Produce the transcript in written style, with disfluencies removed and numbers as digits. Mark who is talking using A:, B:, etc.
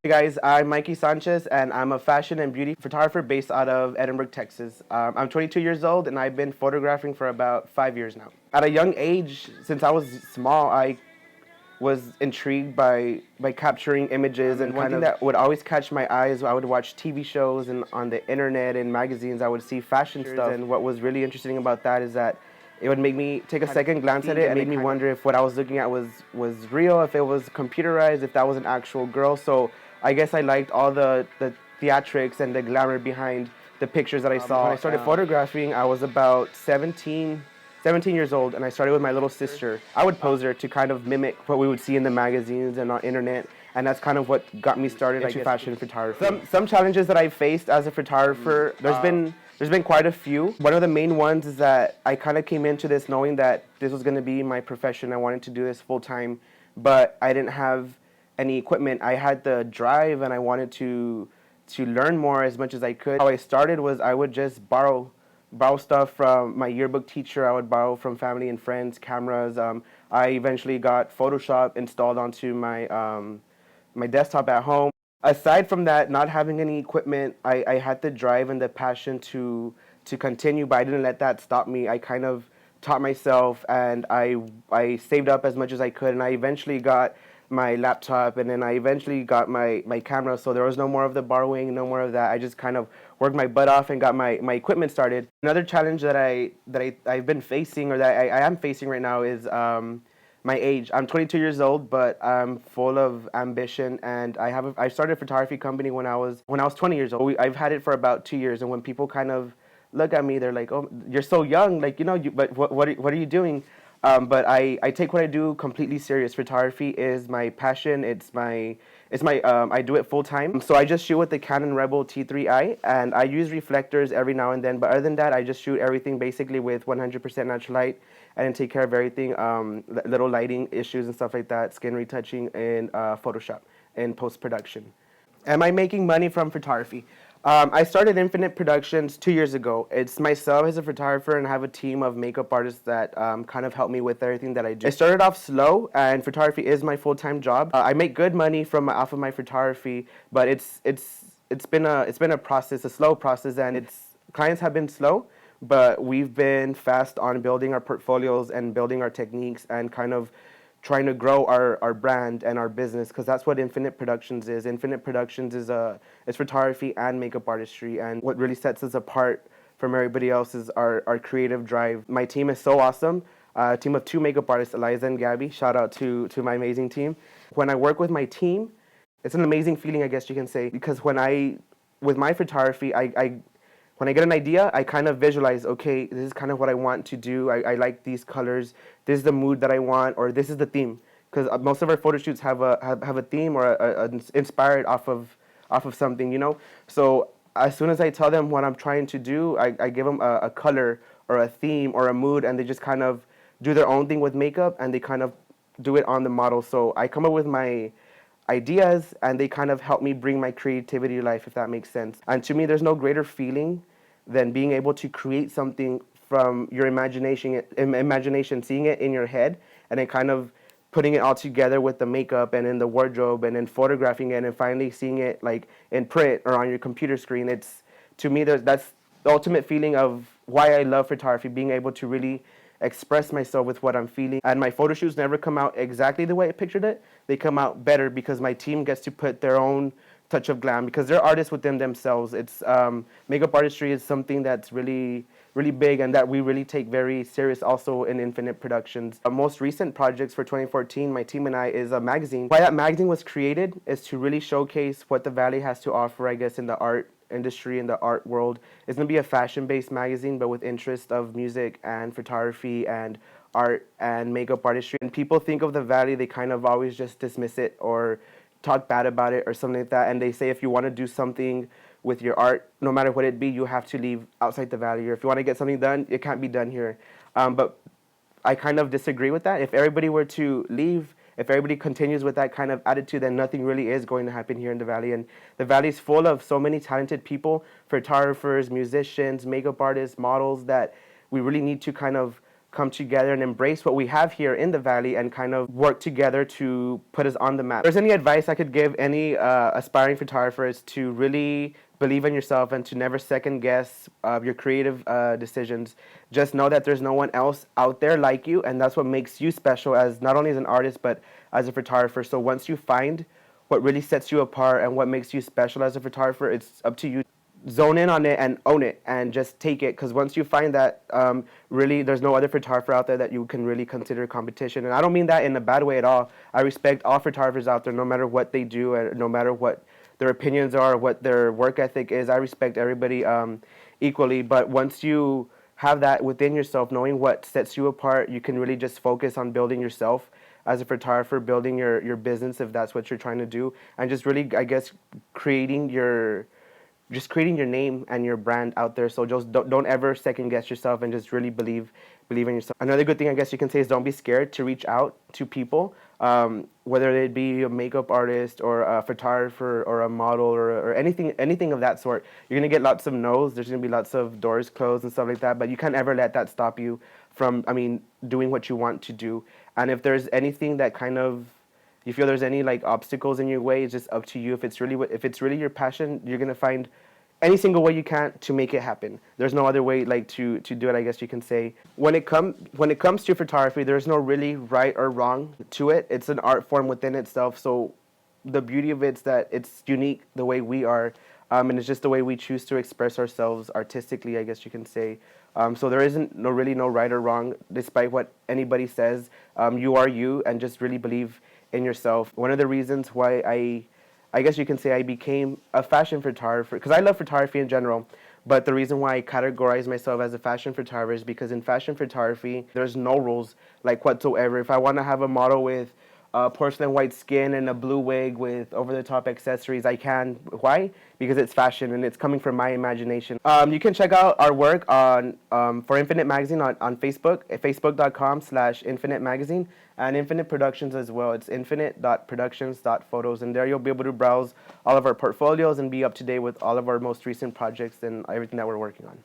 A: Hey guys, I'm Mikey Sanchez, and I'm a fashion and beauty photographer based out of Edinburgh, Texas. I'm 22 years old, and I've been photographing for about 5 years now. At a young age, since I was small, I was intrigued by capturing images, and one thing that would always catch my eyes, I would watch TV shows and on the internet and magazines, I would see fashion stuff, and what was really interesting about that is that it would make me take a second glance at it and made me wonder if what I was looking at was real, if it was computerized, if that was an actual girl. So I guess I liked all the theatrics and the glamour behind the pictures that I saw. When I started photographing, I was about 17 years old, and I started with my little sister. I would pose her to kind of mimic what we would see in the magazines and on internet, and that's kind of what got me started into fashion photography. Some challenges that I faced as a photographer, there's been quite a few. One of the main ones is that I kind of came into this knowing that this was going to be my profession. I wanted to do this full time, but I didn't have any equipment. I had the drive, and I wanted to learn more as much as I could. How I started was I would just borrow stuff from my yearbook teacher. I would borrow from family and friends, cameras. I eventually got Photoshop installed onto my desktop at home. Aside from that, not having any equipment, I had the drive and the passion to continue, but I didn't let that stop me. I kind of taught myself, and I saved up as much as I could, and I eventually got my laptop, and then I eventually got my camera, so there was no more of the borrowing, no more of that. I just kind of worked my butt off and got my equipment started. Another challenge that I've been facing, or that I am facing right now, is my age. I'm 22 years old, but I'm full of ambition, and I started a photography company when I was 20 years old. I've had it for about 2 years, and when people kind of look at me, they're like, "Oh, you're so young, like, but what are you doing?" But I take what I do completely serious. Photography is my passion. I do it full time. So I just shoot with the Canon Rebel T3i, and I use reflectors every now and then. But other than that, I just shoot everything basically with 100% natural light, and then take care of everything, little lighting issues and stuff like that, skin retouching in Photoshop in post-production. Am I making money from photography? I started Infinite Productions 2 years ago. It's myself as a photographer, and I have a team of makeup artists that kind of help me with everything that I do. I started off slow, and photography is my full-time job. I make good money off of my photography, but it's been a process, a slow process, and clients have been slow, but we've been fast on building our portfolios and building our techniques and kind of trying to grow our brand and our business, because that's what Infinite Productions is. Infinite Productions is photography and makeup artistry, and what really sets us apart from everybody else is our creative drive. My team is so awesome. A team of 2 makeup artists, Eliza and Gabby. Shout out to my amazing team. When I work with my team, it's an amazing feeling, I guess you can say, because with my photography, when I get an idea, I kind of visualize, okay, this is kind of what I want to do. I like these colors. This is the mood that I want, or this is the theme. Because most of our photo shoots have a theme, or inspired off of something. So as soon as I tell them what I'm trying to do, I give them a color or a theme or a mood, and they just kind of do their own thing with makeup, and they kind of do it on the model. So I come up with my ideas, and they kind of help me bring my creativity to life, if that makes sense. And to me, there's no greater feeling than being able to create something from your imagination, seeing it in your head, and then kind of putting it all together with the makeup and in the wardrobe, and then photographing it, and finally seeing it like in print or on your computer screen. To me, that's the ultimate feeling of why I love photography, being able to really express myself with what I'm feeling. And my photo shoots never come out exactly the way I pictured it. They come out better because my team gets to put their own touch of glam, because they're artists within themselves. Makeup artistry is something that's really big, and that we really take very serious also in Infinite Productions. Our most recent projects for 2014, my team and I, is a magazine. Why that magazine was created is to really showcase what the Valley has to offer, I guess, in the art industry, in the art world. It's going to be a fashion-based magazine, but with interest of music and photography and art and makeup artistry. And people think of the Valley, they kind of always just dismiss it or talk bad about it or something like that. And they say if you want to do something with your art, no matter what it be, you have to leave outside the Valley. Or if you want to get something done, it can't be done here. But I kind of disagree with that. If everybody were to leave, if everybody continues with that kind of attitude, then nothing really is going to happen here in the Valley. And the Valley is full of so many talented people, photographers, musicians, makeup artists, models, that we really need to kind of come together and embrace what we have here in the Valley and kind of work together to put us on the map. If there's any advice I could give any aspiring photographers, to really believe in yourself and to never second guess your creative decisions. Just know that there's no one else out there like you, and that's what makes you special, as not only as an artist but as a photographer. So once you find what really sets you apart and what makes you special as a photographer, it's up to you. Zone in on it and own it and just take it, because once you find that, really there's no other photographer out there that you can really consider competition. And I don't mean that in a bad way at all. I respect all photographers out there, no matter what they do and no matter what their opinions are, what their work ethic is. I respect everybody equally. But once you have that within yourself, knowing what sets you apart, you can really just focus on building yourself as a photographer, building your business if that's what you're trying to do, and just really, I guess, creating your name and your brand out there. So just don't ever second guess yourself, and just really believe in yourself. Another good thing I guess you can say is don't be scared to reach out to people, whether it be a makeup artist or a photographer or a model or anything of that sort. You're gonna get lots of no's. There's gonna be lots of doors closed and stuff like that. But you can't ever let that stop you from, doing what you want to do. And if there's anything that kind of you feel there's any like obstacles in your way, it's just up to you. If it's really your passion, you're gonna find any single way you can to make it happen. There's no other way like to do it, I guess you can say. When it comes to photography, there's no really right or wrong to it. It's an art form within itself. So the beauty of it's that it's unique the way we are, and it's just the way we choose to express ourselves artistically, I guess you can say. So there isn't really no right or wrong, despite what anybody says. You are you, and just really believe in yourself. One of the reasons why I guess you can say I became a fashion photographer, because I love photography in general, but the reason why I categorize myself as a fashion photographer is because in fashion photography, there's no rules like whatsoever. If I want to have a model with porcelain white skin and a blue wig with over-the-top accessories, I can. Why? Because it's fashion and it's coming from my imagination. You can check out our work on for Infinite Magazine on Facebook, at facebook.com/Infinite Magazine, and Infinite Productions as well. It's infinite.productions.photos, and there you'll be able to browse all of our portfolios and be up to date with all of our most recent projects and everything that we're working on.